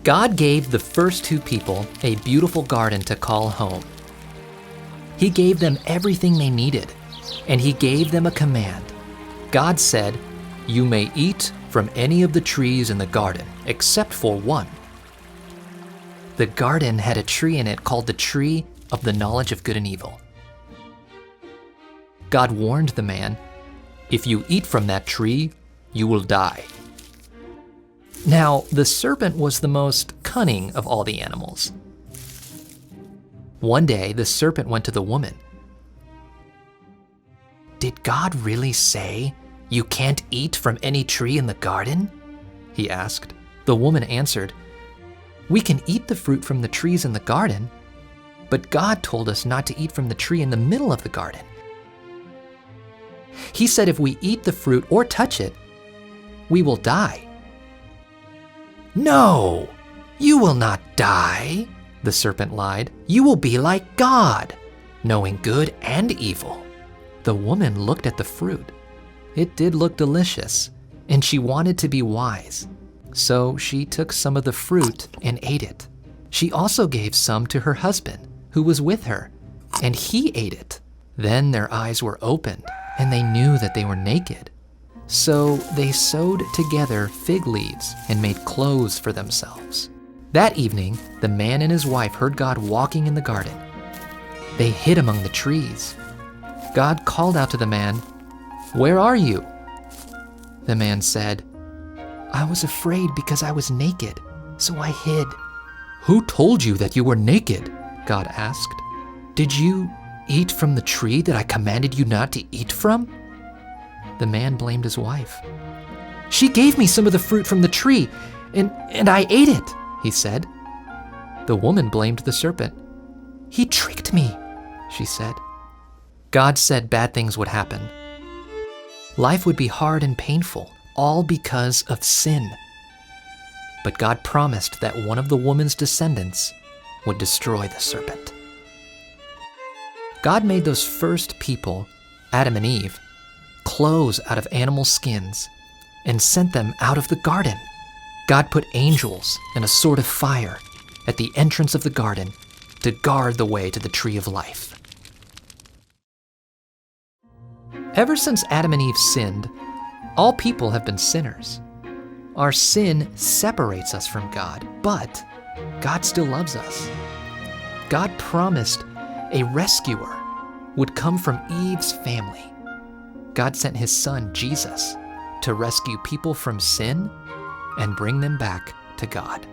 God gave the first two people a beautiful garden to call home. He gave them everything they needed, and He gave them a command. God said, "You may eat from any of the trees in the garden, except for one." The garden had a tree in it called the tree of the knowledge of good and evil. God warned the man, "If you eat from that tree, you will die." Now, the serpent was the most cunning of all the animals. One day, the serpent went to the woman. "Did God really say you can't eat from any tree in the garden?" he asked. The woman answered, "We can eat the fruit from the trees in the garden, but God told us not to eat from the tree in the middle of the garden. He said if we eat the fruit or touch it, we will die." "No, you will not die," the serpent lied. "You will be like God, knowing good and evil." The woman looked at the fruit. It did look delicious, and she wanted to be wise. So she took some of the fruit and ate it. She also gave some to her husband, who was with her, and he ate it. Then their eyes were opened, and they knew that they were naked. So they sewed together fig leaves and made clothes for themselves. That evening, the man and his wife heard God walking in the garden. They hid among the trees. God called out to the man, "Where are you?" The man said, "I was afraid because I was naked, so I hid." "Who told you that you were naked?" God asked. "Did you eat from the tree that I commanded you not to eat from?" The man blamed his wife. "She gave me some of the fruit from the tree, and I ate it," he said. The woman blamed the serpent. "He tricked me," she said. God said bad things would happen. Life would be hard and painful, all because of sin. But God promised that one of the woman's descendants would destroy the serpent. God made those first people, Adam and Eve, clothes out of animal skins and sent them out of the garden. God put angels and a sword of fire at the entrance of the garden to guard the way to the tree of life. Ever since Adam and Eve sinned, all people have been sinners. Our sin separates us from God, but God still loves us. God promised a rescuer would come from Eve's family. God sent His Son, Jesus, to rescue people from sin and bring them back to God.